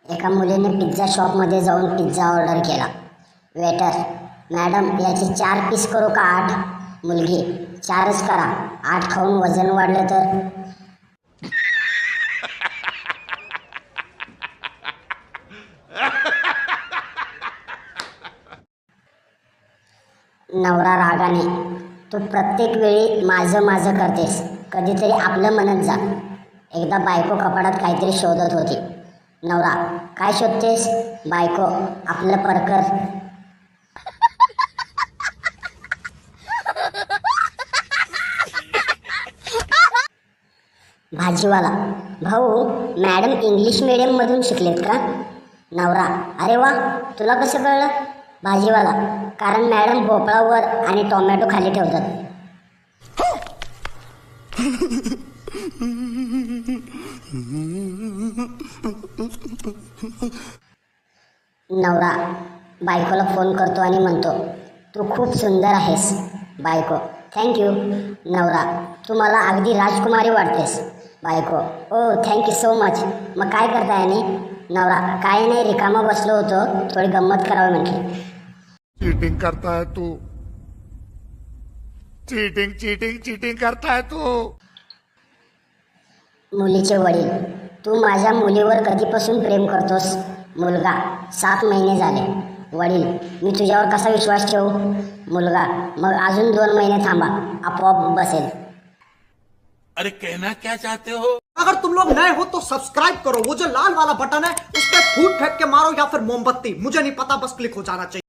एका मुलीने पिझ्झा शॉपमध्ये जाऊन पिझ्झा ऑर्डर केला. वेटर, मॅडम याचे 4 पीस करू का 8? मुलगी, 4च करा. 8 खाऊन वजन वाढलं तर? नवरा रागाने, तू प्रत्येक वेळी माझं माझं करतेस, कधीतरी आपलं म्हणत जा. एकदा बायको कपाटात काहीतरी शोधत होती. नवरा, काय शोधतेस? बायको, आपलं परकर. भाजीवाला, भाऊ मॅडम इंग्लिश मीडियममधून शिकलेत का? नवरा, अरे वा, तुला कसं कळलं? भाजीवाला, कारण मॅडम भोपळावर आणि टोमॅटो खाली ठेवतात. नवरा बायकोला फोन करतो आणि म्हणतो, तू खूप सुंदर आहेस. बायको, थँक्यू. नवरा, तू मला अगदी राजकुमारी वाटतेस. बायको, ओ थँक्यू सो मच. मग काय करताय? आणि नवरा, काय नाही, रिकामा बसलो होतो, थोडी गंमत करावी म्हटली. चीटिंग करता है तू. चीटिंग चीटिंग चीटिंग करता है तू. मुलीचे वडील, तू माझ्या मुलीवर कधीपासून प्रेम करतोस? मुलगा, 7 महिने झाले. वडील, मी तुझ्यावर कसा विश्वास ठेवू? मुलगा, मग अजून 2 महिने थांबा, आपोआप बसेल. अरे कहना क्या चाहते हो? अगर तुम लोग नए हो तो सब्सक्राइब करो, वो जो लाल वाला बटन है उस पर फूट फेंक के मारो या फिर मोमबत्ती, मुझे नहीं पता, बस क्लिक हो जाना चाहिए.